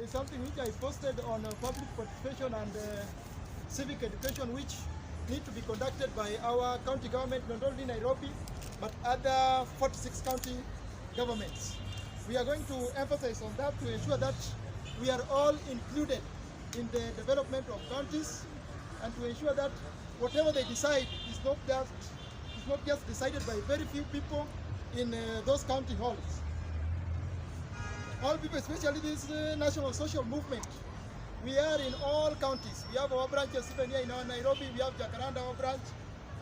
There's something which I posted on public participation and civic education, which need to be conducted by our county government, not only Nairobi, but other 46 county governments. We are going to emphasize on that to ensure that we are all included in the development of counties, and to ensure that whatever they decide is not just decided by very few people in those county halls. All people, especially this national social movement, we are in all counties. We have our branches even here in our Nairobi. We have Jacaranda, our branch,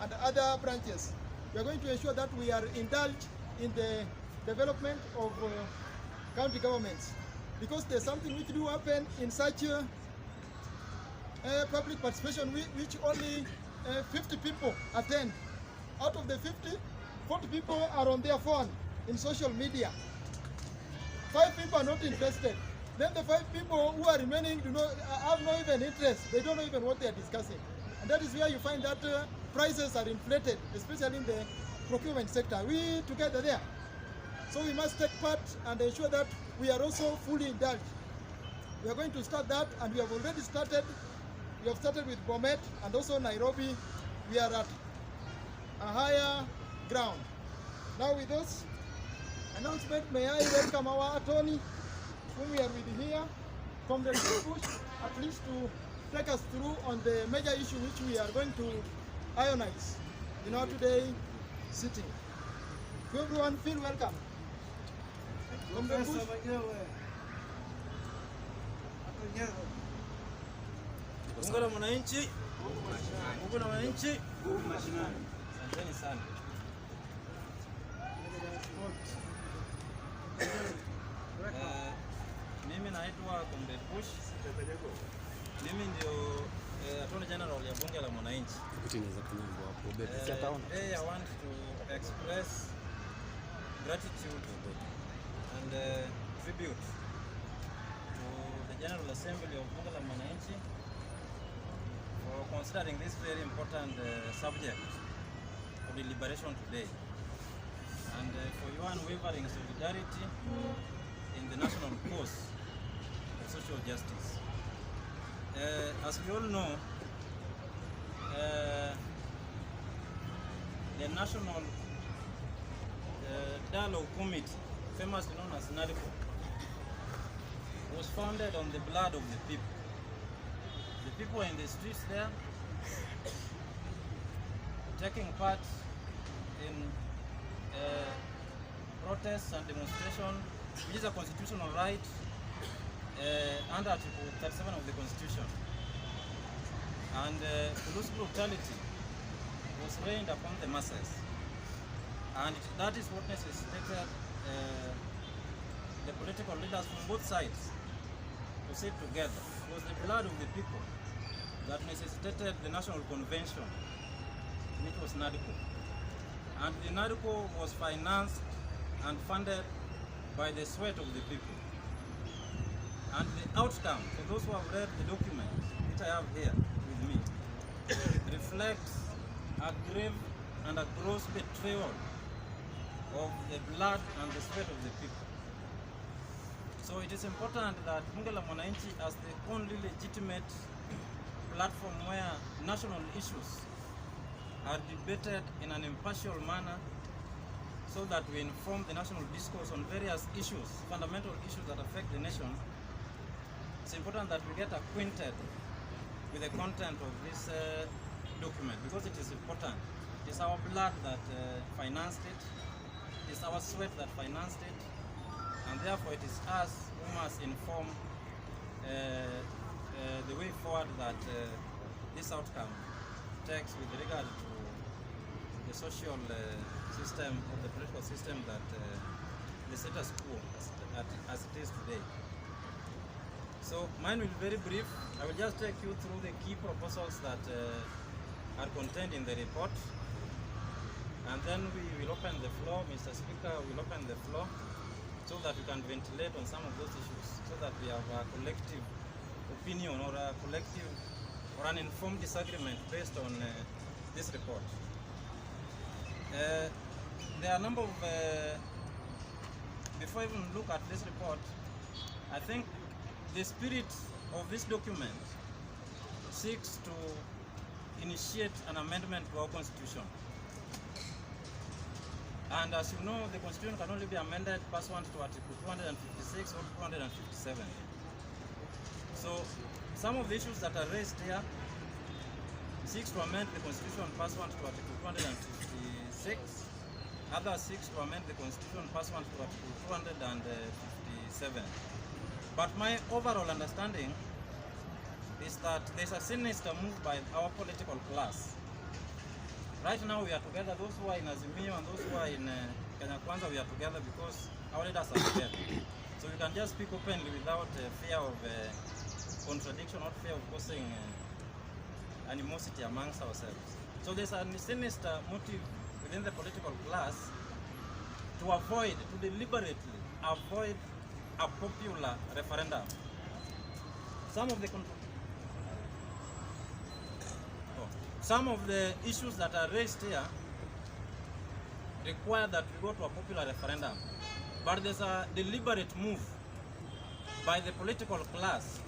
and other branches. We are going to ensure that we are indulged in the development of county governments, because there's something which do happen in such public participation which only 50 people attend. Out of the 50, 40 people are on their phone in social media. 5 people are not interested. Then the 5 people who are remaining have no even interest. They don't know even what they are discussing. And that is where you find that prices are inflated, especially in the procurement sector. We together there. So we must take part and ensure that we are also fully indulged. We are going to start that, and we have already started. We have started with Bomet and also Nairobi. We are at a higher ground. Now with those announcement, may I welcome our attorney, whom we are with here, Comrade Bush, at least to take us through on the major issue which we are going to ionize in our today sitting. To everyone, feel welcome. Comrade Bush. Bunge la Mwananchi, Bunge la Mwananchi, asanteni sana. Mimi naitwa Comrade Bush. Mimi ndio Attorney General ya Bunge la Mwananchi. Today I want to express gratitude and tribute to the General Assembly of Bunge la Mwananchi for considering this very important subject for deliberation today, and for your unwavering solidarity in the national cause of social justice. As we all know, the National Dialogue Committee, famously known as NADICO, was founded on the blood of the people. The people in the streets there, taking part in protests and demonstration, which is a constitutional right under Article 37 of the Constitution. And police brutality was rained upon the masses. And that is what necessitated the political leaders from both sides to sit together. It was the blood of the people that necessitated the National Convention, which was NADICO. And the NADICO was financed and funded by the sweat of the people. And the outcome, for those who have read the document which I have here with me, reflects a grave and a gross betrayal of the blood and the sweat of the people. So it is important that Bunge la Mwananchi, as the only legitimate platform where national issues are debated in an impartial manner, so that we inform the national discourse on various issues, fundamental issues that affect the nation. It's important that we get acquainted with the content of this document, because it is important. It is our blood that financed it. It is our sweat that financed it. And therefore it is us who must inform the way forward that this outcome takes with regard to the social system or the political system that the status quo as it is today. So mine will be very brief. I will just take you through the key proposals that are contained in the report, and then we will open the floor. Mr. Speaker will open the floor so that we can ventilate on some of those issues, so that we have a collective opinion or a collective or an informed disagreement based on this report. There are a number of, before I even look at this report, I think the spirit of this document seeks to initiate an amendment to our constitution. And as you know, the constitution can only be amended pursuant to Article 256 or 257. So some of the issues that are raised here seeks to amend the constitution pursuant to Article 256. Others seeks to amend the constitution pursuant to Article 257. But my overall understanding is that there's a sinister move by our political class. Right now we are together, those who are in Azimio and those who are in Kenya Kwanza, we are together because our leaders are together. So we can just speak openly without fear of contradiction or fear of causing animosity amongst ourselves. So there's a sinister motive within the political class to deliberately avoid a popular referendum. Some of the issues that are raised here require that we go to a popular referendum. But there's a deliberate move by the political class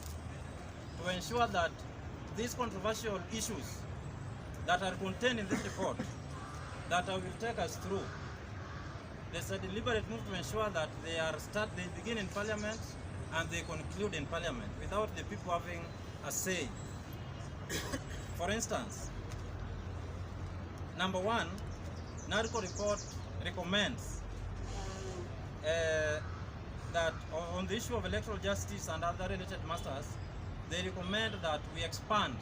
to ensure that these controversial issues that are contained in this report that I will take us through, there's a deliberate move to ensure that they begin in Parliament and they conclude in Parliament without the people having a say. For instance, number one, NARCO report recommends that on the issue of electoral justice and other related matters, they recommend that we expand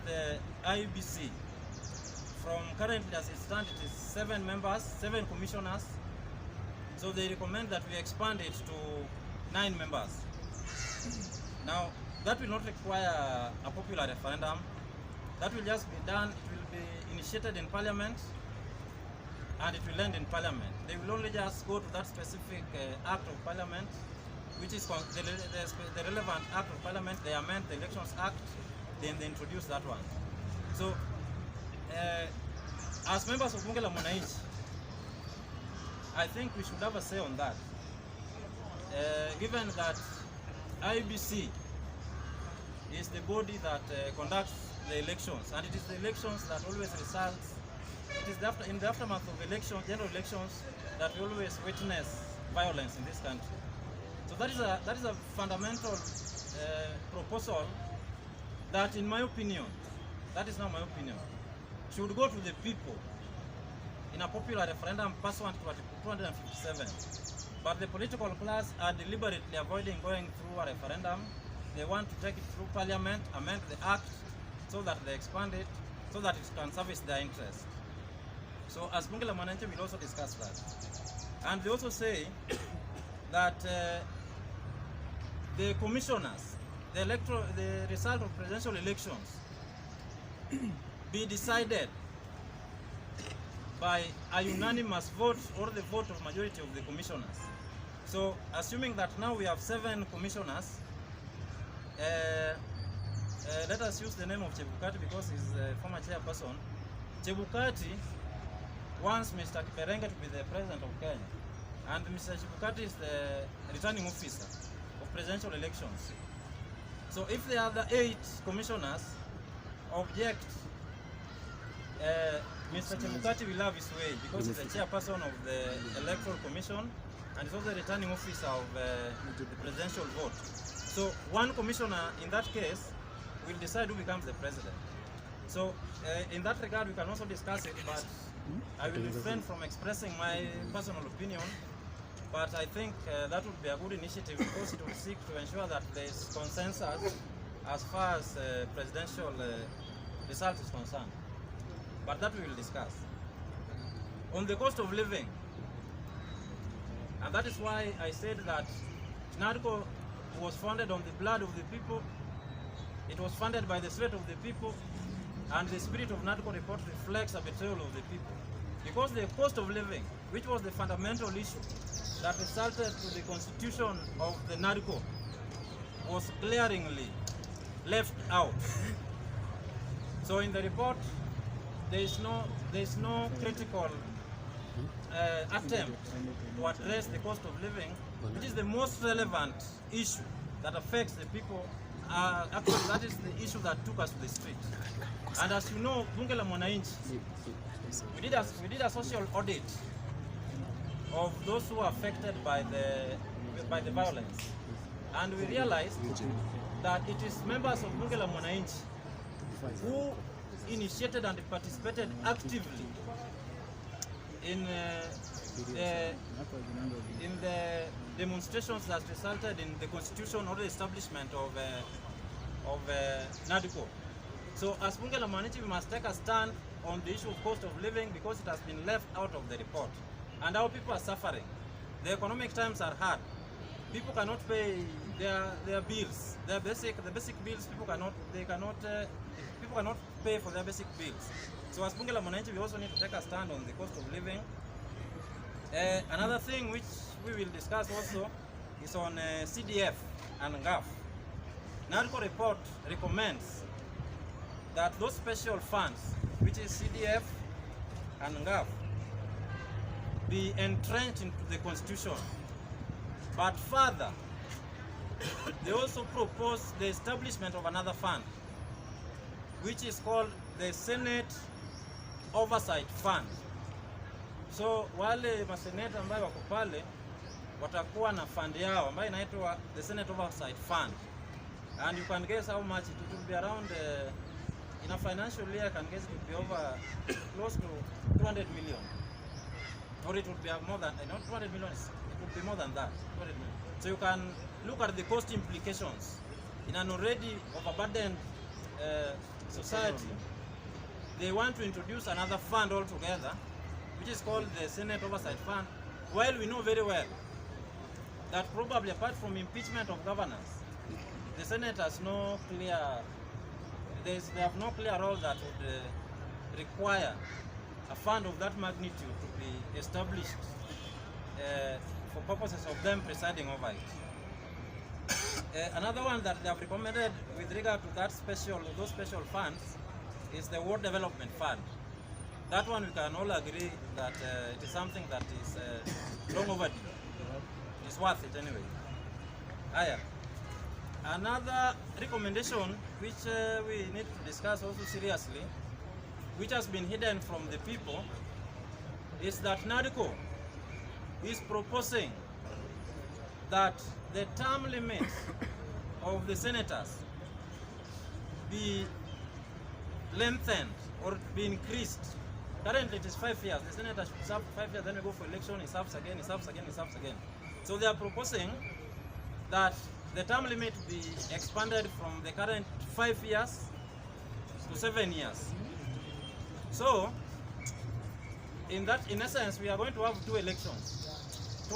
the IEBC from currently as it stands, it is 7 members, 7 commissioners. So they recommend that we expand it to 9 members. Now, that will not require a popular referendum. That will just be done, it will be initiated in Parliament and it will end in Parliament. They will only just go to that specific act of Parliament, which is the relevant act of Parliament. They amend the Elections Act, then they introduce that one. So, as members of Bunge la Mwananchi, I think we should have a say on that. Given that IBC is the body that conducts the elections, and it is the elections that always results, it is in the aftermath of elections, general elections, that we always witness violence in this country. So that is a fundamental proposal that, in my opinion, that is not my opinion, should go to the people in a popular referendum pursuant to Article 257. But the political class are deliberately avoiding going through a referendum. They want to take it through Parliament, amend the Act, so that they expand it, so that it can service their interest. So as Bunge la Mwananchi, we'll also discuss that. And they also say that the commissioners, the result of presidential elections be decided by a unanimous vote or the vote of majority of the commissioners. So assuming that now we have 7 commissioners, let us use the name of Chebukati because he's the former chairperson. Chebukati wants Mr. Kiperenge to be the president of Kenya, and Mr. Chebukati is the returning officer of presidential elections. So if the other 8 commissioners object, Mr. Chebukati will have his way because he's the chairperson of the Electoral Commission and he's also the returning officer of the presidential vote. So one commissioner in that case will decide who becomes the president. So in that regard we can also discuss it, but I will refrain from expressing my personal opinion. But I think that would be a good initiative because it will seek to ensure that there is consensus as far as presidential result is concerned. But that we will discuss. On the cost of living, and that is why I said that NARCO was founded on the blood of the people, it was funded by the sweat of the people, and the spirit of NARCO report reflects a betrayal of the people. Because the cost of living, which was the fundamental issue that resulted to the constitution of the NARCO, was glaringly left out. So in the report, there is no critical attempt to address the cost of living, which is the most relevant issue that affects the people. Actually, that is the issue that took us to the street. And as you know, Bunge la Mwananchi, we did a social audit of those who are affected by the violence, and we realized that it is members of Bunge la Mwananchi who initiated and participated actively in the demonstrations that resulted in the constitution or the establishment of NADCO. So as Bunge la Mwananchi, we must take a stand on the issue of cost of living because it has been left out of the report. And our people are suffering. The economic times are hard. People cannot pay their bills, the basic bills. People cannot pay for their basic bills. So as Bunge la Mwananchi, we also need to take a stand on the cost of living. Another thing which we will discuss also is on CDF and GAF. NADCO report recommends that those special funds, which is CDF and GAF, be entrenched into the constitution. But further, they also propose the establishment of another fund, which is called the Senate Oversight Fund. So wale maseneta ambayo wako pale watakuwa na fund yao ambayo inaitwa the Senate Oversight Fund, and you can guess how much it will be around in a financial year. I can guess it will be over close to 200 million, or it would be more than, not 200 million, it would be more than that, 200 million. So you can look at the cost implications in an already overburdened society. They want to introduce another fund altogether, which is called the Senate Oversight Fund, while we know very well that probably apart from impeachment of governors, the Senate has no clear, they have no clear role that would require a fund of that magnitude to be established for purposes of them presiding over it. Another one that they have recommended with regard to those special funds is the World Development Fund. That one we can all agree that it is something that is long overdue. It's worth it anyway. Another recommendation which we need to discuss also seriously, which has been hidden from the people, is that NADCO is proposing that the term limit of the senators be lengthened or be increased. Currently it is 5 years. The senator should serve 5 years, then we go for election, he serves again, he serves again, he serves again. So they are proposing that the term limit be expanded from the current 5 years to 7 years. So, in essence, we are going to have two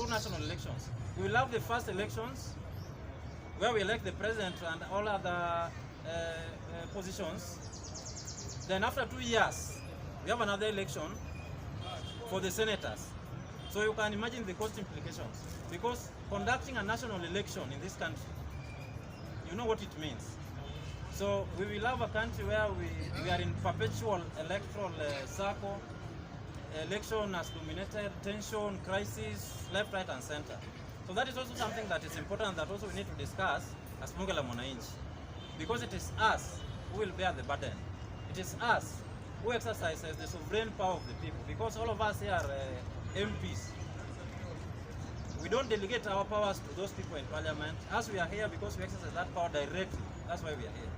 national elections. We will have the first elections where we elect the president and all other positions. Then after 2 years, we have another election for the senators. So you can imagine the cost implications. Because conducting a national election in this country, you know what it means. So we will have a country where we are in perpetual electoral circle. Election has dominated, tension, crisis, left, right, and center. So that is also something that is important that also we need to discuss as Bunge la Mwananchi. Because it is us who will bear the burden. It is us who exercises the sovereign power of the people. Because all of us here are MPs. We don't delegate our powers to those people in parliament. As we are here because we exercise that power directly. That's why we are here.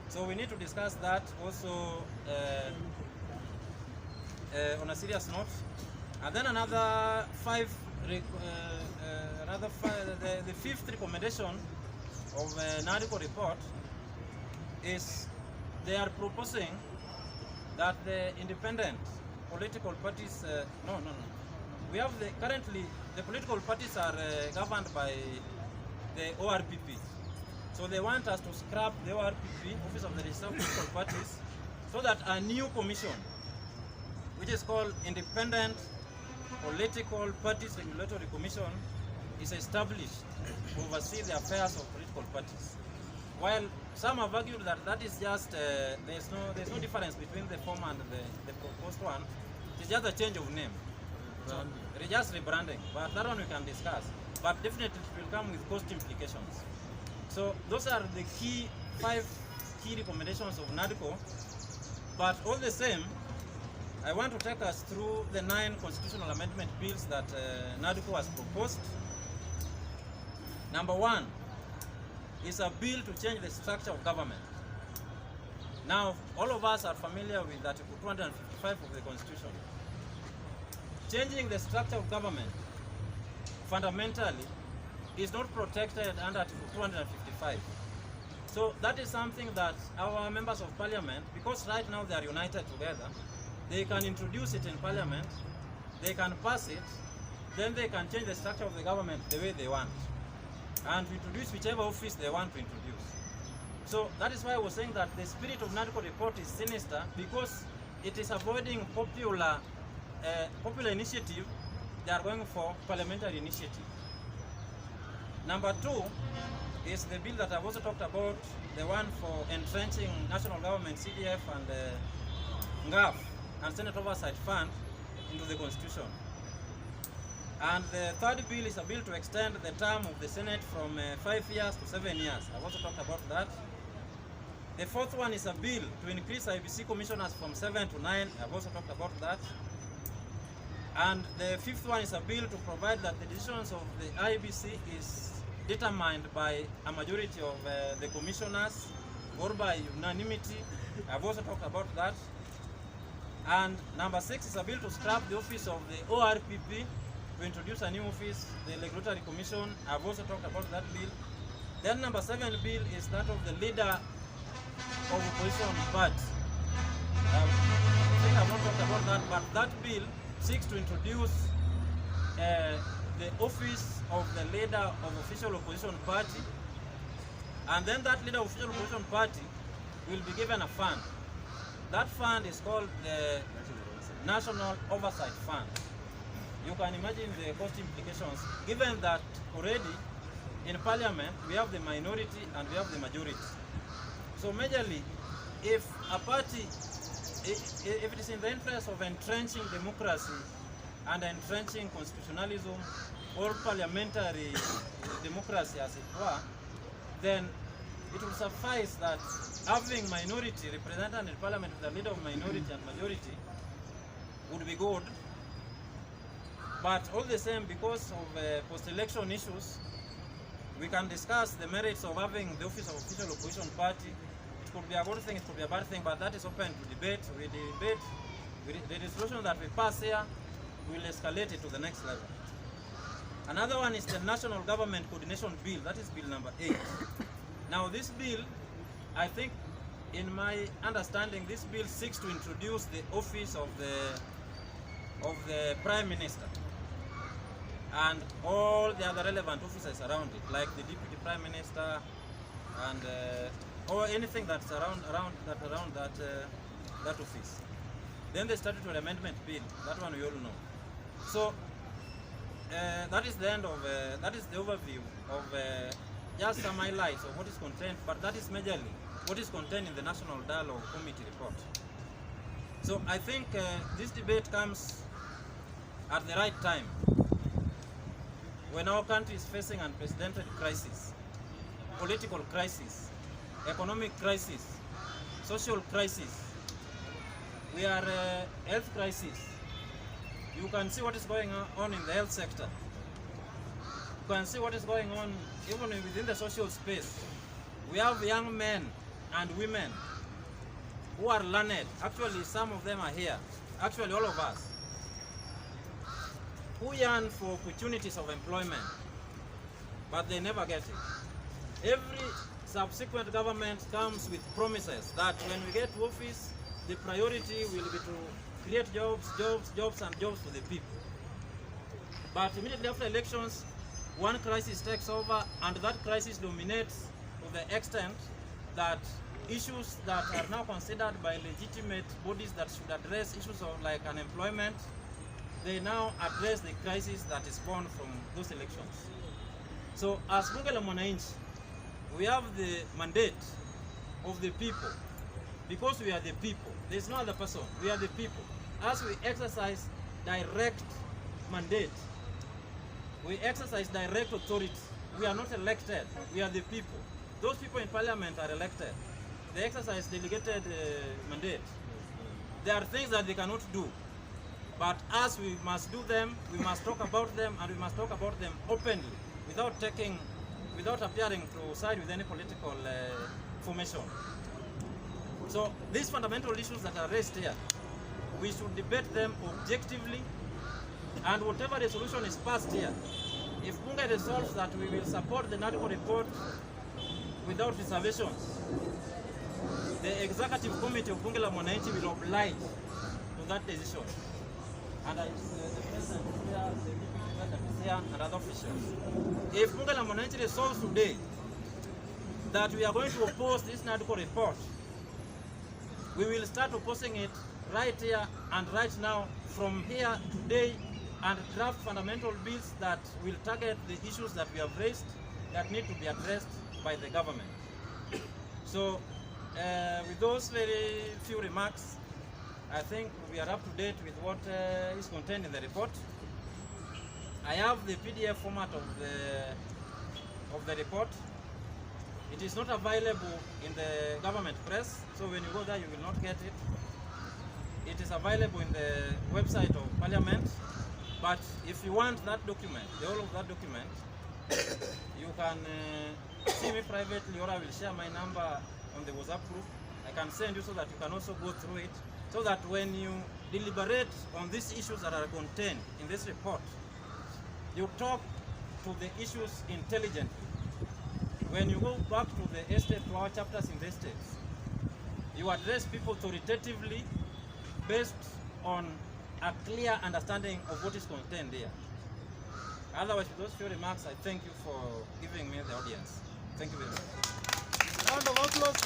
So we need to discuss that also on a serious note. And then another the fifth recommendation of NADCO report is they are proposing that the independent political parties, we have currently the political parties are governed by the ORPP. So they want us to scrap the ORPP, Office of the Register of Political Parties, so that a new commission, which is called Independent Political Parties Regulatory Commission, is established to oversee the affairs of political parties. While some have argued that that is just, there's no difference between the former and the proposed one. It's just a change of name. So it's just rebranding, but that one we can discuss. but definitely it will come with cost implications. So those are the five key recommendations of NADCO. But all the same, I want to take us through the 9 constitutional amendment bills that NADCO has proposed. Number 1 is a bill to change the structure of government. Now, all of us are familiar with Article 255 of the Constitution. Changing the structure of government fundamentally is not protected under Article 255. So that is something that our members of parliament, because right now they are united together, they can introduce it in parliament, they can pass it, then they can change the structure of the government the way they want, and introduce whichever office they want to introduce. So that is why I was saying that the spirit of NADCO report is sinister, because it is avoiding popular initiative. They are going for parliamentary initiative. Number 2 is the bill that I've also talked about, the one for entrenching national government, CDF, and NGAF, and Senate Oversight Fund into the Constitution. And the third bill is a bill to extend the term of the Senate from 5 years to 7 years. I've also talked about that. The fourth one is a bill to increase IBC commissioners from 7 to 9. I've also talked about that. And the fifth one is a bill to provide that the decisions of the IBC is determined by a majority of the commissioners or by unanimity. I've also talked about that. And number 6 is a bill to scrap the office of the ORPP to introduce a new office, the Regulatory Commission. I've also talked about that bill. Then number 7 bill is that of the leader of opposition party. I think I've not talked about that, but that bill seeks to introduce the office of the leader of official opposition party, and then that leader of official opposition party will be given a fund. That fund is called the National Oversight Fund. You can imagine the cost implications, given that already in parliament we have the minority and we have the majority. So majorly, if a party, if it is in the interest of entrenching democracy and entrenching constitutionalism or parliamentary democracy as it were, then it will suffice that having minority represented in parliament with the leader of minority and majority would be good. But all the same, because of post-election issues, we can discuss the merits of having the office of official opposition party. It could be a good thing, it could be a bad thing, but that is open to debate. We debate. The resolution that we pass here will escalate it to the next level. Another one is the National Government Coordination Bill. That is bill number 8. Now this bill, I think, in my understanding, this bill seeks to introduce the office of the Prime Minister and all the other relevant officers around it, like the Deputy Prime Minister and or anything that's around that office. Then the Statutory Amendment Bill, that one we all know. So that is the end of that is the overview of just some highlights of what is contained, but that is majorly what is contained in the National Dialogue Committee report. So I think this debate comes at the right time, when our country is facing unprecedented crisis, political crisis, economic crisis, social crisis. We are health crisis. You can see what is going on in the health sector. You can see what is going on even within the social space. We have young men and women who are learned. Actually, some of them are here. Actually, all of us, who yearn for opportunities of employment, but they never get it. Every subsequent government comes with promises that when we get to office, the priority will be to create jobs for the people. But immediately after elections, one crisis takes over, and that crisis dominates to the extent that issues that are now considered by legitimate bodies that should address issues of like unemployment, they now address the crisis that is born from those elections. So as Bunge la WANAINCHI, we have the mandate of the people, because we are the people. There is no other person. We are the people. As we exercise direct mandate, We exercise direct authority. We are not elected. We are the people. Those people in parliament are elected. They exercise delegated mandate. There are things that they cannot do. But us, we must do them, we must talk about them, and we must talk about them openly, without appearing to side with any political formation. So these fundamental issues that are raised here, we should debate them objectively, and whatever resolution is passed here, if BUNGE resolves that we will support the NADCO report without reservations, the executive committee of BUNGE la WANAINCHI will oblige to that decision. And the president here, the deputy president here, and other officials. If BUNGE la WANAINCHI resolves today that we are going to oppose this NADCO report, we will start opposing it right here and right now, from here today, and draft fundamental bills that will target the issues that we have raised that need to be addressed by the government. So, with those very few remarks, I think we are up to date with what is contained in the report. I have the PDF format of the report. It is not available in the government press, so when you go there you will not get it. It is available in the website of Parliament, but if you want that document, the whole of that document, you can see me privately, or I will share my number on the WhatsApp group. I can send you so that you can also go through it, so that when you deliberate on these issues that are contained in this report, you talk to the issues intelligently. When you go back to the estate, to our chapters in the estates, you address people authoritatively based on a clear understanding of what is contained there. Otherwise, with those few remarks, I thank you for giving me the audience. Thank you very much. Round of applause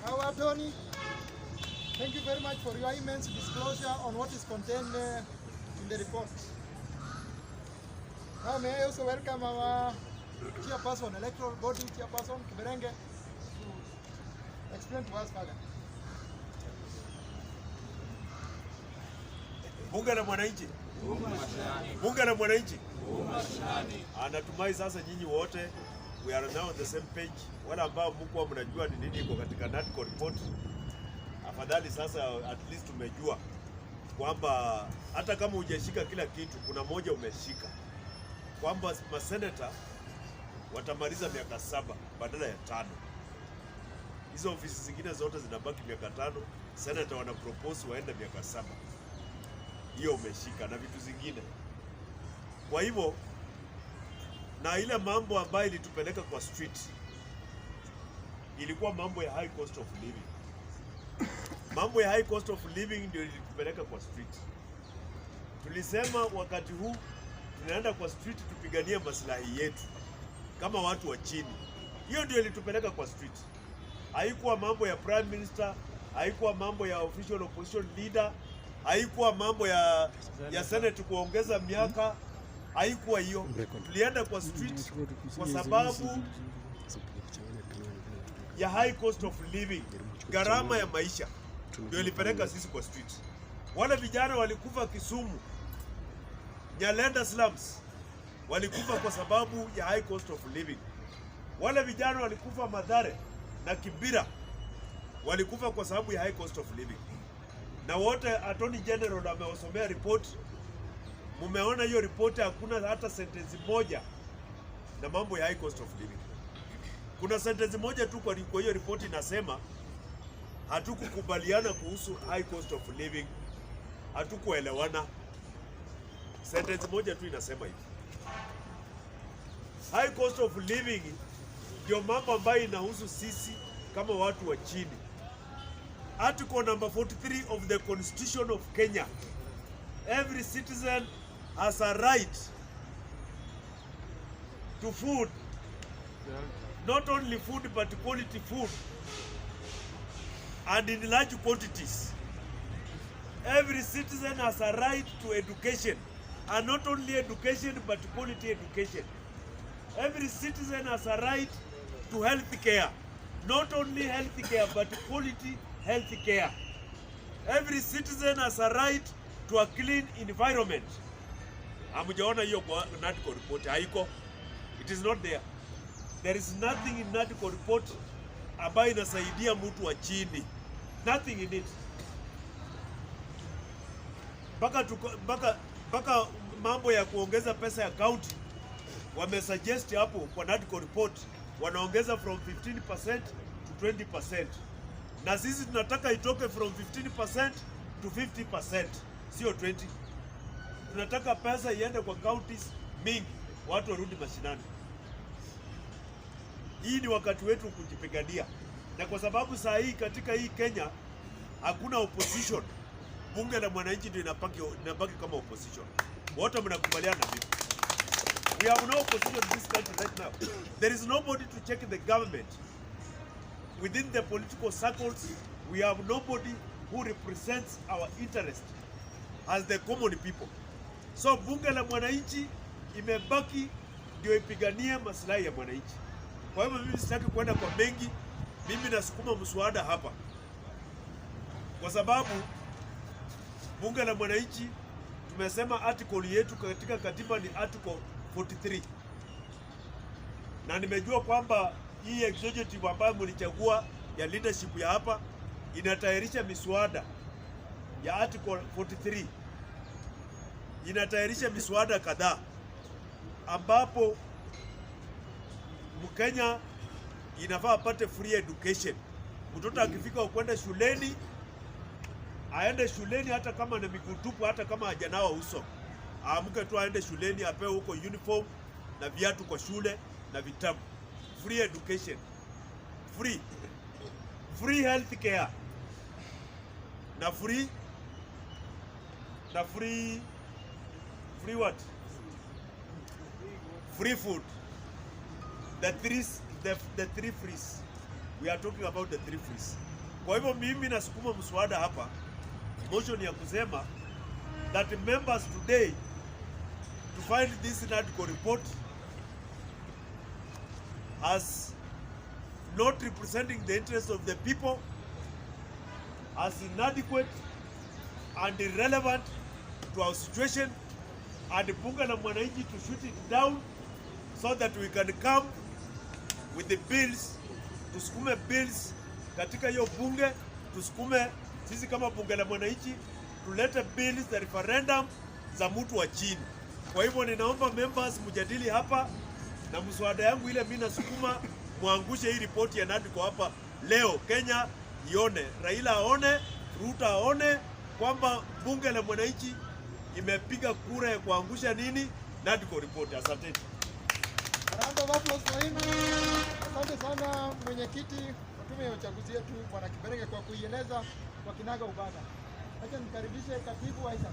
for our attorney. Thank you very much for your immense disclosure on what is contained in the report. Now may I also welcome our chairperson, electoral body chairperson, Kiberenge, to explain to us further. Bunge la Mwananchi. Bunge la Mwananchi. Anatumai sasa nyinyi wote we are now on the same page. Wala ambao mko mnajua ni nini iko katika NADCO report. Afadhali sasa at least umejua kwamba hata kama hujashika kila kitu, kuna moja umeshika, kwamba maseneta watamaliza miaka 7 badala ya 5. Hizo ofisi zingine zote zinabaki miaka 5, seneta wana propose waende miaka 7. Hiyo umeshika, na vitu zingine. Kwa hivyo, na ile mambo ambayo ilitupeleka kwa street ilikuwa mambo ya high cost of living. Mambo ya high cost of living ndio ilitupeleka kwa street. Tulisema wakati huu tunaenda kwa street tupiganie maslahi yetu kama watu wa chini. Hiyo ndio ilitupeleka kwa street. Haikuwa mambo ya prime minister, haikuwa mambo ya official opposition leader, haikuwa mambo ya senate kuongeza miaka, haikuwa hiyo. Tulienda kwa street kwa sababu ya high cost of living, gharama ya maisha ndio ilipeleka sisi kwa street. Wale vijana walikufa Kisumu, Nyalenda slums, walikufa kwa sababu ya high cost of living. Wale vijana walikufa Mathare na Kibira, walikufa kwa sababu ya high cost of living. Na wote Attorney General amewasomea report. Mumeona hiyo report, hakuna hata sentence moja na mambo ya high cost of living. Kuna sentence moja tu kwa hiyo report inasema hatukukubaliana kuhusu high cost of living, hatukuelewana. Sentence moja tu inasema hivi. High cost of living ndio mambo ambayo inahusu sisi kama watu wa chini. Article number 43 of the Constitution of Kenya. Every citizen has a right to food. Not only food, but quality food. And in large quantities. Every citizen has a right to education. And not only education, but quality education. Every citizen has a right to health care. Not only health care, but quality health care. Every citizen has a right to a clean environment. Hamjaona hiyo kwa NADCO report, haiko. It is not there. There is nothing in NADCO report ambayo inasaidia mtu wa chini. Nothing in it. Mpaka mambo ya kuongeza pesa ya county wamesuggest hapo kwa NADCO report, wanaongeza from 15% to 20%. Na sisi tunataka itoke from 15% to 50%, sio 20. Tunataka pesa iende kwa counties mingi, watu warudi mashinani. Hii ni wakati wetu kujipigania. Na kwa sababu saa hii katika hii Kenya hakuna opposition, bunge la mwananchi ndio inabaki kama opposition. Wote mnakubaliana na mimi. We have no opposition in this country right now. There is nobody to check the government. Within the political circles, we have nobody who represents our interest as the common people. So bunge la mwananchi imebaki ndio ipiganie maslahi ya mwananchi. Kwa hivyo mimi sitaki kwenda kwa mengi, mimi nasukuma mswada hapa. Kwa sababu bunge la mwananchi tumesema article yetu katika katiba ni article 43. Na nimejua kwamba hii executive ambayo mlichagua ya leadership ya hapa inatayarisha miswada ya article 43. Inatayarisha miswada kadhaa ambapo Mkenya inafaa apate free education. Mtoto akifika kwenda shuleni aende shuleni hata kama na miguu tupu, hata kama hajanawa uso. Aamke tu aende shuleni, apewe huko uniform na viatu kwa shule na vitabu. Free education. Free health care. Na free what? Free food. The three frees. We are talking about the three frees. Kwa hivyo mimi nasukuma mswada hapa, motion ya kusema that members today to find this NADCO report as not representing the interests of the people, as inadequate and irrelevant to our situation, and bunge la mwananchi to shoot it down so that we can come with the bills, tusukume bills katika hiyo bunge, tusukume sisi kama bunge la mwananchi tulete bills za referendum za mtu wa chini. Kwa hivyo ninaomba members mjadili hapa, na mswada yangu ile mimi nasukuma muangushe hii ripoti ya NADCO hapa leo. Kenya ione, Raila aone, Ruto aone kwamba bunge la mwananchi imepiga kura ya kuangusha nini NADCO report. Asante. Asante sana mwenyekiti wa tume ya uchaguzi yetu Bwana Kiberenge kwa kuieleza kwa kinaga ubaga. Acha nikaribishe katibu Aisha.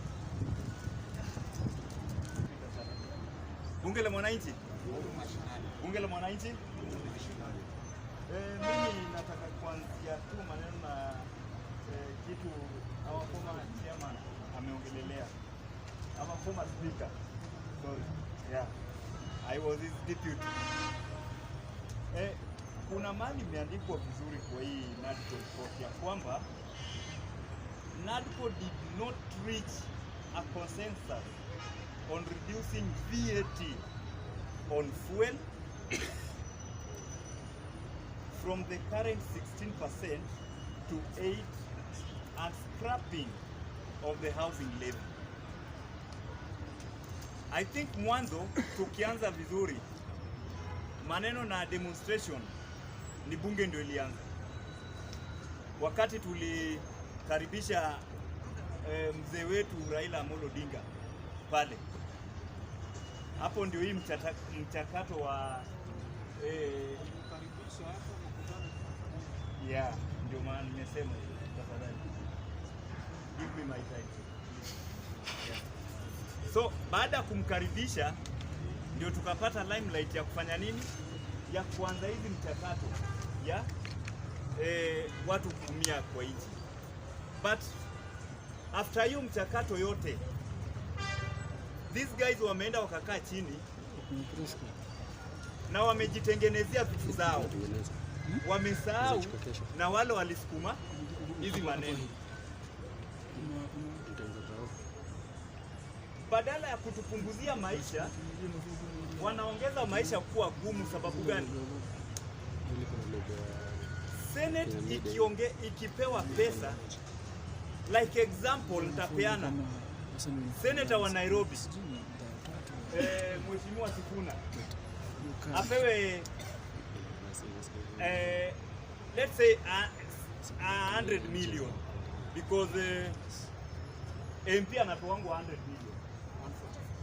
Bunge la mwananchi. Bunge la mwananchi. Mimi nataka kuanzia tu maneno na kitu our former chairman ameongelelea. Our former speaker. Sorry. Yeah. I was his deputy. Kuna mali imeandikwa vizuri kwa hii NADCO report ya kwamba NADCO did not reach a consensus on reducing VAT on fuel from the current 16% to 8% and scrapping of the housing levy. I think mwanzo tukianza vizuri maneno na demonstration ni bunge ndio ilianza. Wakati tulikaribisha mzee wetu Raila Amolo Odinga pale, hapo ndio hii mchakato wa yeah, ndio maana nimesema tafadhali give me my time. Yeah. So baada ya kumkaribisha ndio tukapata limelight ya kufanya nini, ya kuanza hizi mchakato ya watu kuumia kwa nchi. But after hiyo mchakato yote, these guys wameenda wakakaa chini na wamejitengenezea vitu zao, wamesahau na wale walisukuma hizi maneno. badala ya kutupunguzia maisha wanaongeza maisha kuwa gumu. Sababu gani? Senate ikipewa pesa, like example nitapeana Senator wa Nairobi Mheshimiwa Sifuna apewe let's say 100 million because MP anatoangu 100 million,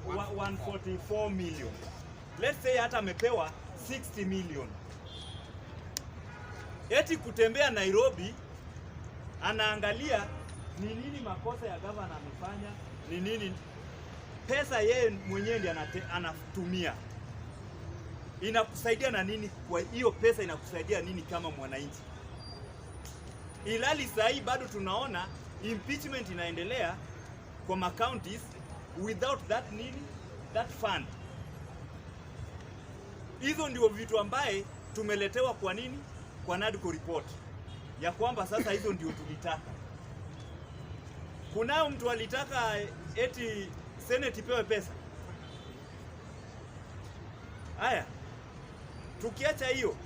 144 million. Let's say hata amepewa 60 million. Eti kutembea Nairobi anaangalia ni nini makosa ya governor amefanya, ni nini pesa yeye mwenyewe ndiye anatumia. Inakusaidia na nini? Kwa hiyo pesa inakusaidia nini kama mwananchi? Ilali sahi bado tunaona impeachment inaendelea kwa ma-counties without that nini, that fund. Hizo ndio vitu ambaye tumeletewa kwa nini? Kwa NADCO report ya kwamba sasa hizo ndio tulitaka. Kunao mtu alitaka eti Senate ipewe pesa. Haya, tukiacha hiyo,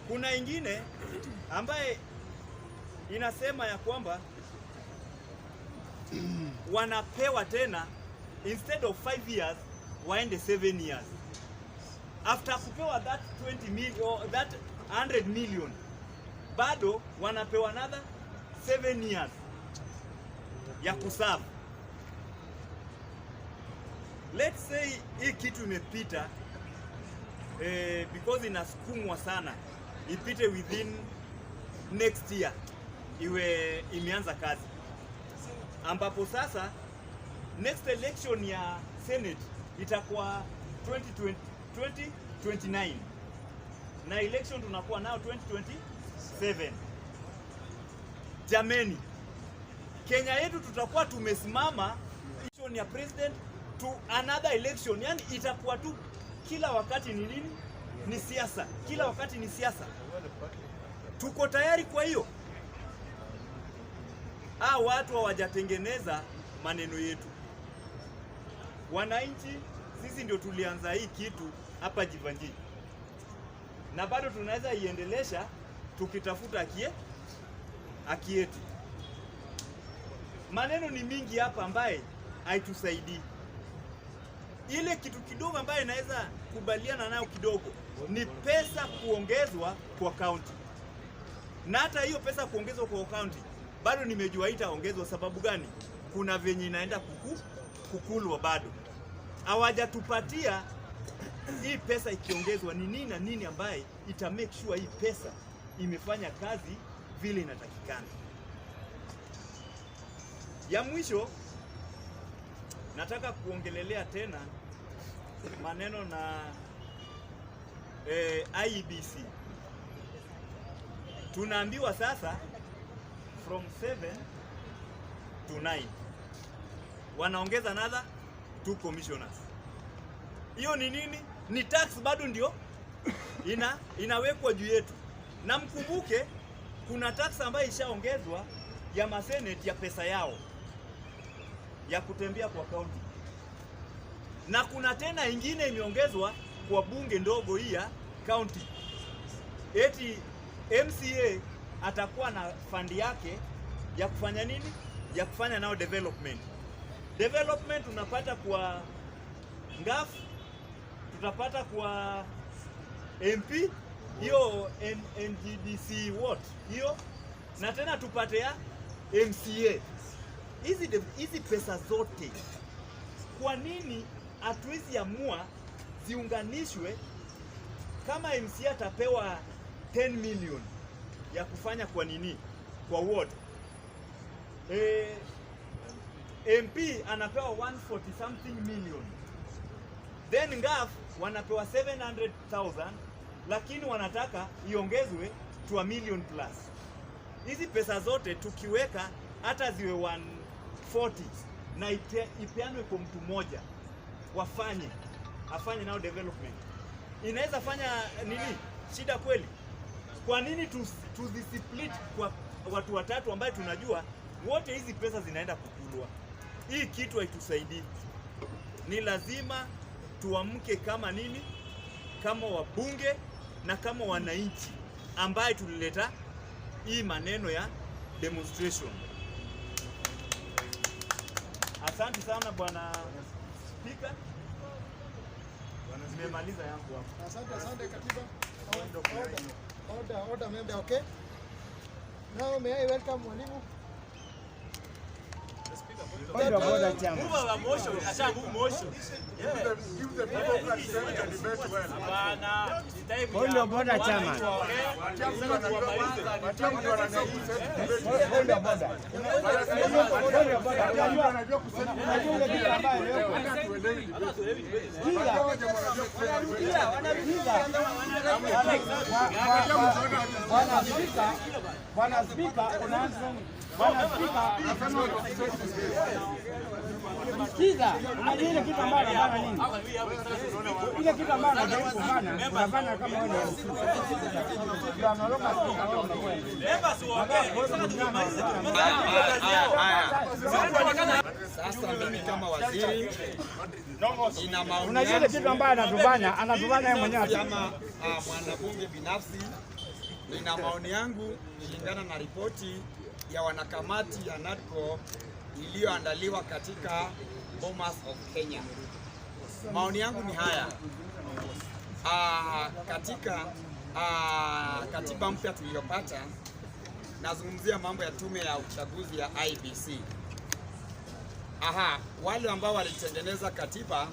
kuna ingine ambaye inasema ya kwamba wanapewa tena instead of 5 years waende 7 years. After kupewa that 20 million, that 100 million, bado wanapewa another 7 years ya kuserve. Let's say hii kitu imepita because inasukumwa sana, ipite within next year iwe imeanza kazi, ambapo sasa next election ya Senate itakuwa 2029 na election tunakuwa nao 2027. Jameni, Kenya yetu tutakuwa tumesimama election ya president to another election, yani itakuwa tu kila wakati ni nini? Ni siasa, kila wakati ni siasa. Tuko tayari kwa hiyo? Watu hawajatengeneza maneno yetu. Wananchi sisi ndio tulianza hii kitu hapa Jevanjee, na bado tunaweza iendelesha tukitafuta haki yetu. Maneno ni mingi hapa ambaye haitusaidii. Ile kitu kidogo ambaye naweza kubaliana nayo kidogo ni pesa kuongezwa kwa county, na hata hiyo pesa kuongezwa kwa county bado nimejua itaongezwa. Sababu gani? Kuna venye inaenda kukulwa, bado hawajatupatia hii pesa. Ikiongezwa ni nini na nini ambaye ita make sure hii pesa imefanya kazi vile inatakikana. Ya mwisho nataka kuongelelea tena maneno na IEBC. Tunaambiwa sasa from 7 to 9 wanaongeza another 2 commissioners. Hiyo ni nini? Ni tax bado ndio inawekwa juu yetu. Na mkumbuke kuna tax ambayo ishaongezwa ya masenate ya pesa yao ya kutembea kwa county, na kuna tena ingine imeongezwa kwa bunge ndogo hii ya county. Eti MCA atakuwa na fund yake ya kufanya nini? Ya kufanya nao development. Development unapata kwa ngaf, tutapata kwa MP, hiyo NGDC what hiyo, na tena tupate ya MCA. Hizi pesa zote kwa nini hatuwezi amua ziunganishwe? Kama MCA atapewa 10 million ya kufanya kwa nini kwa ward, MP anapewa 140 something million, then ngaf wanapewa 700,000, lakini wanataka iongezwe to 1 million plus. Hizi pesa zote tukiweka hata ziwe 140 na ipeanwe kwa mtu mmoja, afanye nao development, inaweza fanya nini? Shida kweli. Kwa nini tuzisiplit kwa watu watatu ambaye tunajua wote hizi pesa zinaenda kukulwa? hii kitu haitusaidii. Ni lazima tuamke kama nini, kama wabunge na kama wananchi ambaye tulileta hii maneno ya demonstration. Asante sana bwana Speaker. Nimemaliza yangu hapo. Asante katiba. Order member, okay? Now may I welcome mwalimu. Point of order, Chairman. Move our motion. Asha move motion. Yeah. Give the people platform to debate well. Bana, Point of order, Chairman. Bwana Spika, unaanza. Bwana Spika, sikiza, unajua ile kitu ambayo anafanya nini? Ile kitu ambayo anajaribu kufanya, unafanya kama wewe ndio analoka spika wewe unakwenda. Sasa mimi kama waziri ina maoni. Unajua ile kitu ambayo anatufanya yeye mwenyewe kama mwanabunge binafsi, ina maoni yangu kulingana na ripoti ya wanakamati ya NADCO iliyoandaliwa katika Bomas of Kenya. Maoni yangu ni haya. Katika katiba mpya tuliyopata, nazungumzia mambo ya tume ya uchaguzi ya IEBC. Wale ambao walitengeneza katiba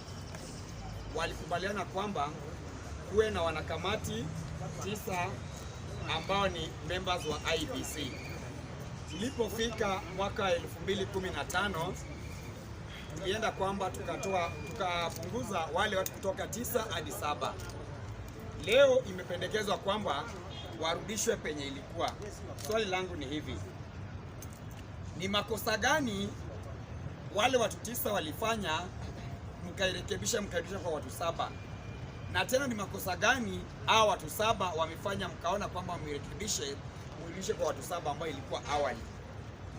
walikubaliana kwamba kuwe na wanakamati 9 ambao ni members wa IEBC. Tulipofika mwaka 2015 tulienda kwamba tukapunguza wale watu kutoka 9 hadi 7. Leo imependekezwa kwamba warudishwe penye ilikuwa. Swali langu ni hivi: ni makosa gani wale watu 9 walifanya mkairekebisha kwa watu 7? Na tena ni makosa gani hao watu 7 wamefanya mkaona kwamba mwirekebishe kwa watu 7 ambao ilikuwa awali?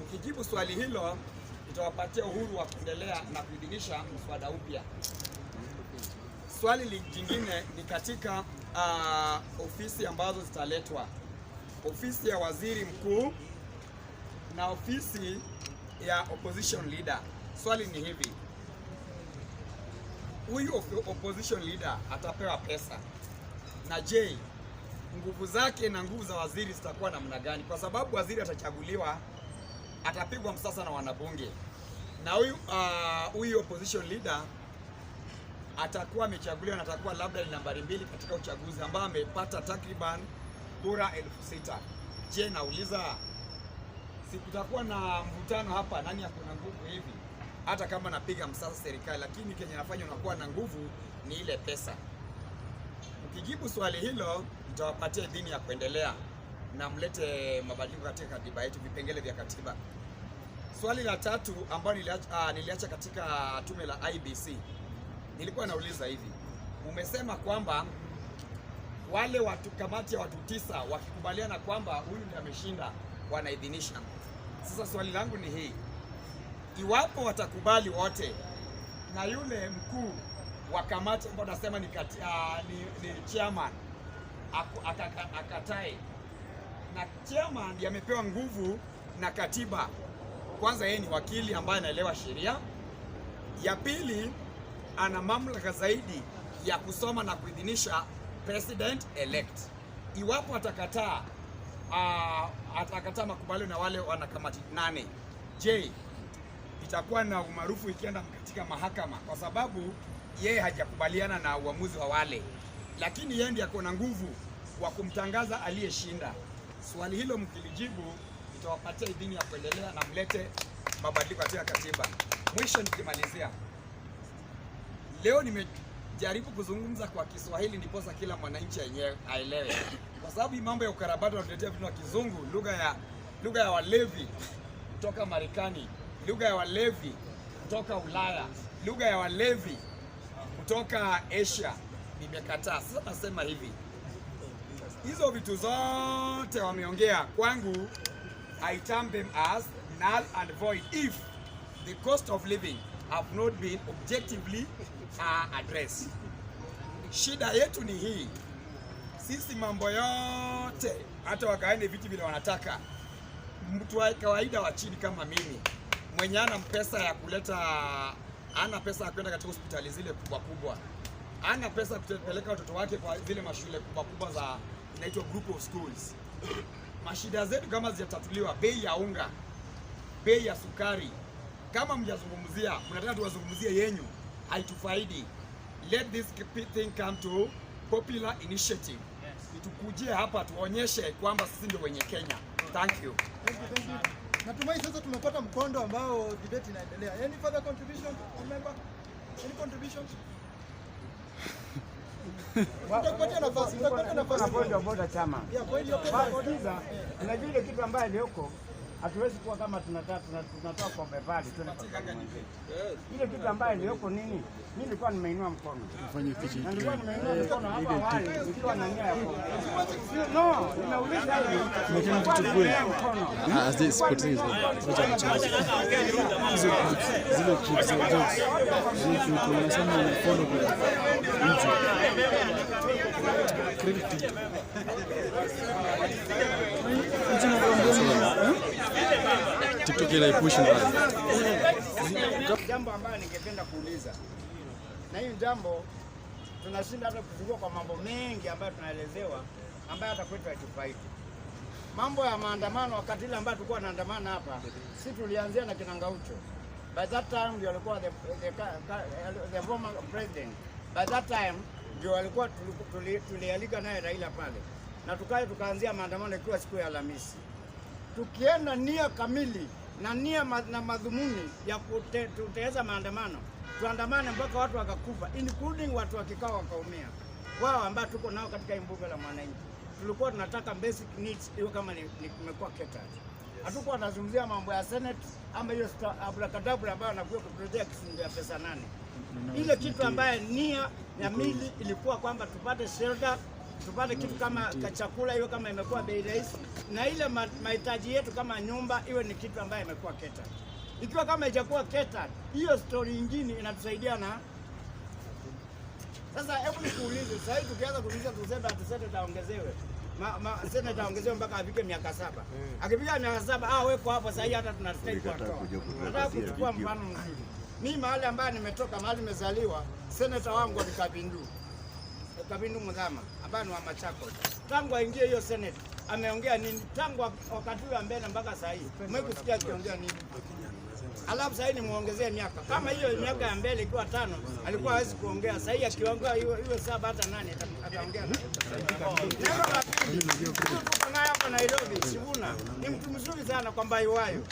Mkijibu swali hilo itawapatia uhuru wa kuendelea na kuidhinisha mswada upya. Swali jingine ni katika ofisi ambazo zitaletwa: ofisi ya waziri mkuu na ofisi ya opposition leader. Swali ni hivi: huyu opposition leader atapewa pesa, na je, nguvu zake na nguvu za waziri zitakuwa namna gani? Kwa sababu waziri atachaguliwa, atapigwa msasa na wanabunge, na huyu opposition leader atakuwa amechaguliwa na atakuwa labda ni nambari 2 katika uchaguzi ambao amepata takriban kura 6,000. Je, nauliza, sikutakuwa na mvutano hapa? Nani akona nguvu hivi? Hata kama napiga msasa serikali, lakini kenye nafanya unakuwa na nguvu ni ile pesa. Ukijibu swali hilo nitawapatia idhini ya kuendelea na mlete mabadiliko katika katiba yetu, vipengele vya katiba. Swali la 3 ambalo niliacha katika tume la IEBC, nilikuwa nauliza hivi: umesema kwamba wale watu, kamati ya watu 9 wakikubaliana kwamba huyu ndiye ameshinda, wanaidhinisha. Sasa swali langu ni hii: iwapo watakubali wote na yule mkuu wa kamati ambao nasema ni chairman akatae, na chairman ndiye amepewa nguvu na katiba. Kwanza, yeye ni wakili ambaye anaelewa sheria. Ya pili, ana mamlaka zaidi ya kusoma na kuidhinisha president elect. Iwapo atakataa makubaliano na wale wanakamati 8, je, itakuwa na umaarufu ikienda katika mahakama? Kwa sababu yeye hajakubaliana na uamuzi wa wale, lakini yeye ndiye akona nguvu wa kumtangaza aliyeshinda. Swali hilo mkilijibu, itawapatia idhini ya kuendelea na mlete mabadiliko katika katiba. Mwisho nikimalizia, leo nimejaribu kuzungumza kwa Kiswahili ndiposa kila mwananchi aelewe, kwa sababu mambo ya ukarabati wanatuletea vitu vya kizungu, lugha ya walevi kutoka Marekani, lugha ya walevi kutoka Ulaya, lugha ya walevi kutoka Asia. Nimekataa. Sasa nasema hivi, hizo vitu zote wameongea kwangu, I term them as null and void if the cost of living have not been objectively addressed. Shida yetu ni hii, sisi mambo yote hata wakaende vitu vile wanataka, mtu wa kawaida wa chini kama mimi mwenye ana pesa ya kuleta, ana pesa ya kwenda katika hospitali zile kubwa kubwa, ana pesa ya kupeleka watoto wake kwa zile mashule kubwa kubwa za inaitwa group of schools. Mashida zetu kama zijatatuliwa, bei ya unga, bei ya sukari, kama mjazungumzia, mnataka tuwazungumzie yenyu, haitufaidi. Let this thing come to popular initiative. Tukujie hapa tuonyeshe kwamba sisi ndio wenye Kenya. Thank you. Thank you. Natumai sasa tumepata mkondo ambao debate inaendelea. Any further contribution, remember? Any contributions? Tutakupatia nafasi. Point boda chama. Bauliza, unajua ile kitu ambayo iliyoko hatuwezi kuwa kama tunatoa kombe pale tuna ile kitu ambayo iliyoko nini? Mimi nilikuwa nimeinua mkono. Ufanye picha. Nilikuwa nimeinua mkono hapa awali, nilikuwa na nia ya kombe. No, nimeuliza hivi. Nimekuwa tuchukue. As this put this. Zile clips za jokes. Zile tunasema ni mkono kwa TikTok ile push mbali. Jambo ambalo ningependa kuuliza, na hiyo jambo tunashinda hata kuzungua kwa mambo mengi ambayo tunaelezewa ambayo hata kwetu hatufaidi. Mambo ya maandamano, wakati ile ambayo tulikuwa tunaandamana hapa, si tulianzia na Kinangaucho. By that time ndio alikuwa the former president. By that time ndio walikuwa tulialika naye Raila pale, na tukaanzia maandamano ikiwa siku ya Alhamisi, tukienda nia kamili na nia na madhumuni ya kutekeleza maandamano, tuandamane mpaka watu wakakufa, including watu wa kikao wakaumia, wao ambao tuko nao katika bunge la mwananchi. Tulikuwa tunataka basic needs hiyo kama imekuwa catered. Hatukuwa tunazungumzia mambo ya Senate ama hiyo abracadabra ambayo anakuja kutuletea kifungu ya pesa 8. Ile kitu ambaye nia ya mili ilikuwa kwamba tupate shelter, tupate kitu kama chakula hiyo kama imekuwa bei rahisi, na ile mahitaji yetu kama nyumba iwe ni kitu ambaye imekuwa catered. Ikiwa kama haijakuwa catered, hiyo story nyingine inatusaidia na sasa. Hebu nikuulize, sasa hivi tukianza kuuliza tuseme atusete taongezewe Senate aongezewe mpaka afike miaka 7. Akifika miaka 7, weko hapo sasa, hata tunastahili kutoa. Nataka kuchukua mfano mzuri. Mimi mahali ambaye nimetoka, mahali nimezaliwa, senator wangu ni Kabindu Mudhama ambaye ni wa Machakos. Tangu aingie hiyo Senate ameongea nini? Tangu wakati ule mbele mpaka sasa hivi mmekusikia akiongea nini? Alafu sasa hivi nimuongezee miaka. Kama hiyo miaka ya mbele ikiwa 5 alikuwa hawezi kuongea. Sasa hivi akiongea hiyo 7 hata 8 ataongea. Kuna hapa Nairobi, Sivuna ni mtu mzuri sana kwamba iwayo.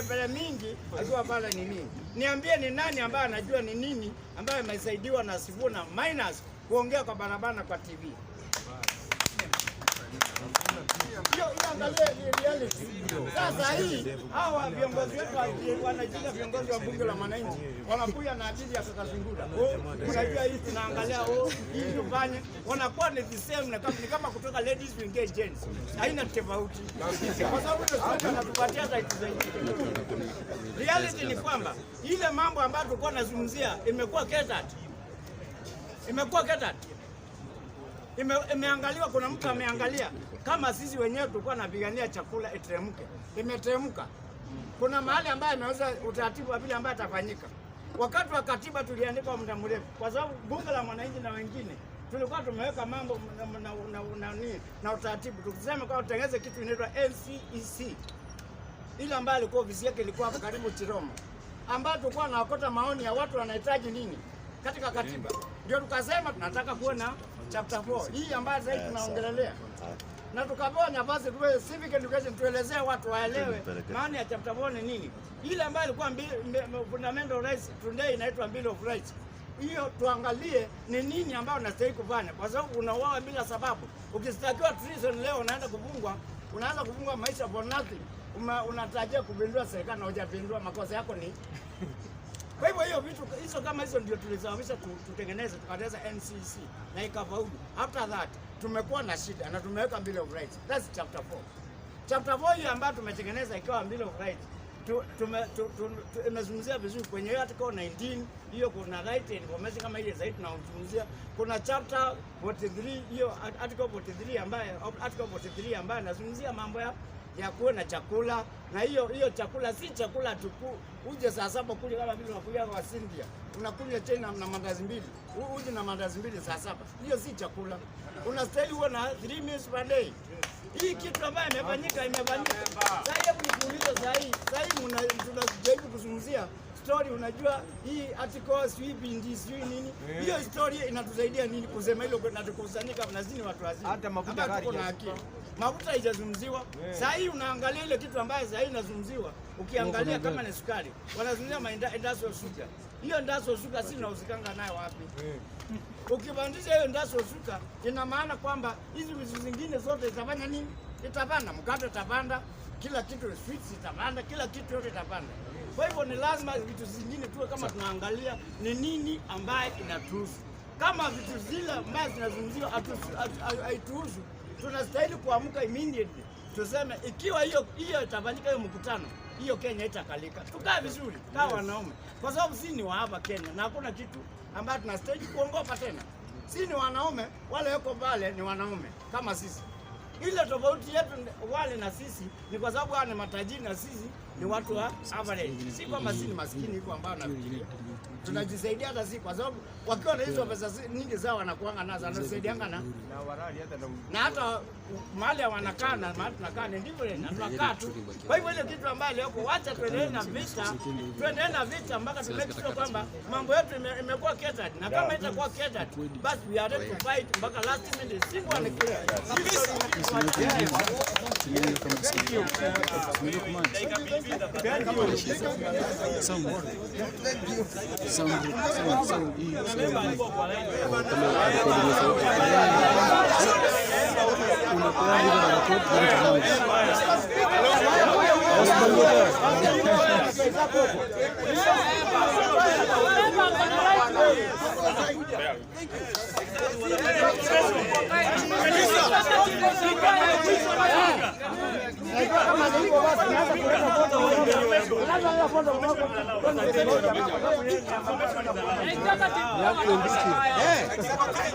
Mbele mingi akiwa pale ni nini? Niambie ni nani ambaye anajua ni nini ambaye amesaidiwa na Sivuna minus kuongea kwa barabara kwa TV. Hiyo angalia reality. Sasa hii hawa viongozi wetu wanajiita viongozi wa bunge la mwananchi wanakuja na ajili ya Kakazingura. Unajua hii tunaangalia hii tufanye, wanakuwa ni the same na kama kutoka ladies to engage gents. Haina tofauti. Kwa sababu ndio tunatupatia hata zaidi. Reality ni kwamba ile mambo ambayo tulikuwa tunazungumzia imekuwa catered. Imeangaliwa, kuna mtu ameangalia kama sisi wenyewe tulikuwa tunapigania chakula iteremke. Imeteremka. Kuna mahali ambaye ameweza utaratibu wa vile ambaye atafanyika. Wakati wa katiba tuliandika muda mrefu kwa sababu bunge la mwananchi na wengine tulikuwa tumeweka mambo na utaratibu. Tukisema kwa tutengeze kitu inaitwa NCEC. Ile ambayo ilikuwa ofisi yake ilikuwa hapo karibu Chiroma. Ambayo tulikuwa tunakota maoni ya watu wanahitaji nini katika katiba. Ndio tukasema tunataka kuwa na chapter 4 hii ambayo sasa tunaongelelea, na tukapewa nafasi tuwe civic education, tuelezee watu waelewe maana ya chapter 4 ni nini. Ile ambayo ilikuwa fundamental rights today inaitwa bill of rights. Hiyo tuangalie ni nini ambayo unastahili kufanya, kwa sababu unauawa bila sababu. Ukistakiwa treason leo unaenda unaanza kufungwa maisha for nothing. Unatarajia kupindua serikali na hujapindua, makosa yako ni kwa hivyo hiyo vitu hizo kama hizo ndio tulisababisha tutengeneze tukatengeneza NCC na ikafaulu. After that tumekuwa na shida na tumeweka bill of rights. That's chapter 4. Chapter 4 hiyo ambayo tumetengeneza ikiwa bill of rights. imezungumzia vizuri kwenye article 19 hiyo, kuna right information kama ile zaidi tunazungumzia. Kuna chapter 43 hiyo article 43 ambayo inazungumzia mambo ya kuwa na chakula, na hiyo chakula si chakula tupu uje saa 7 kule kama vile unakuja kwa India unakunywa tena na mandazi mbili, uje na mandazi mbili saa 7, hiyo si chakula. Unastahili uwe na 3 meals per day. Hii kitu ambayo imefanyika. Sasa hebu nikuulize sasa tunajaribu kuzungumzia story, unajua hii article sijui bindi sijui nini, hiyo story inatusaidia nini kusema hilo na tukusanyika mnazini watu wazima, hata mafuta gari na akili mafuta haijazungumziwa. Sasa hii unaangalia ile kitu ambayo sasa hii inazungumziwa, ukiangalia kama ni sukari wanazungumzia industrial sugar. Hiyo industrial sugar si nauzikanga nayo wapi? Ukibandisha hiyo industrial sugar ina maana kwamba hizi vitu zingine zote zitafanya nini? Itapanda, mkate utapanda, kila kitu, sweets itapanda, kila kitu yote itapanda. Kwa hivyo ni lazima vitu zingine tuwe kama tunaangalia ni nini ambaye inatuhusu. Kama vitu zile ambazo zinazungumziwa haituhusu, tunastahili kuamka immediately tuseme ikiwa hiyo itafanyika hiyo mkutano, hiyo Kenya itakalika. Tukae vizuri kama wanaume, kwa sababu sisi ni wa hapa Kenya na hakuna kitu ambacho tunastahili kuongopa tena. Sisi ni wanaume, wale wako pale ni wanaume kama sisi. Ile tofauti yetu wale na sisi ni kwa sababu wao ni matajiri na sisi ni watu wa average. Si kwamba sisi ni maskini hivyo ambao tunajisaidia hata sisi, kwa sababu wakiwa na hizo pesa nyingi zao wanakuanga nazo, wanasaidianga na hata mahali wanakaa na mahali tunakaa ni ndivyo na tunakaa tu. Kwa hivyo ile kitu ambayo leo wacha tuendelee na vita mpaka tumekisha kwamba mambo yetu imekuwa catered, na kama itakuwa catered basi we are ready to fight mpaka last minute. Si bwana clear.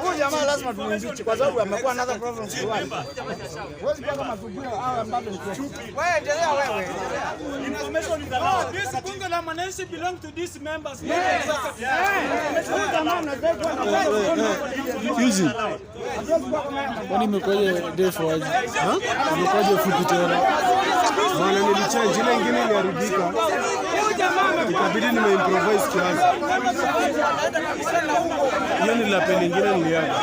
Huyu jamaa lazima tumembichi kwa sababu amekuwa another problem fulani. Wewe kama tujue hao ambao ni wewe endelea wewe. Information is allowed. This bunge la wananchi belong to these members. Hizi. Kwani imekuja ndefu aje? Imekuja fupi tena. Maana nilichange ile nyingine iliharibika. Ikabidi nimeimprovise kiasi. Hiyo ni lape nyingine niliaga.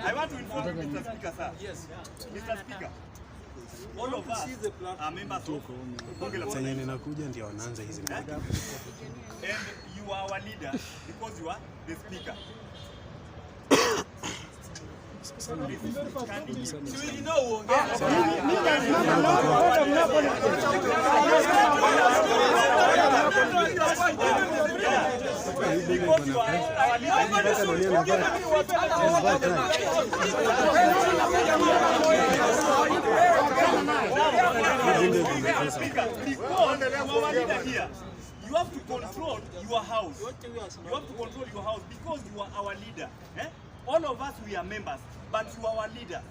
I want to inform Mr. Speaker, sir. Yes. Mr. Speaker, all of us are members of bunge la Sasa ninakuja ndio wanaanza hizi. And you are our leader because you are the speaker. You have to control your house. You have to control your house because you are our leader. All of us, we are members, but you are our leader.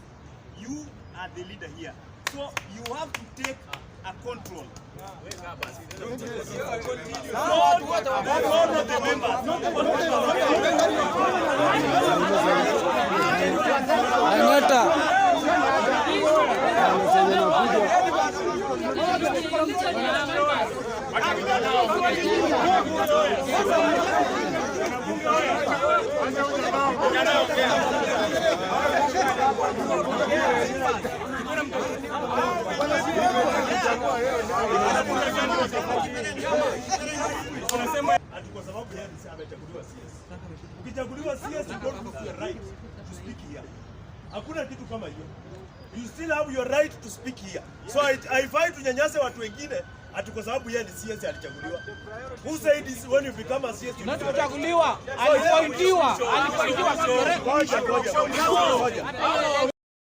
You are the leader here. So you have to take a control. All of the kwa sababu yeye amechaguliwa CS. Ukichaguliwa CS, you don't have the right to speak here. Hakuna kitu kama hiyo. You still have your right to speak here. So I fight tunyanyase watu wengine ati kwa sababu yeye ni CS alichaguliwa. Who said this when you become a CS? Alipointiwa.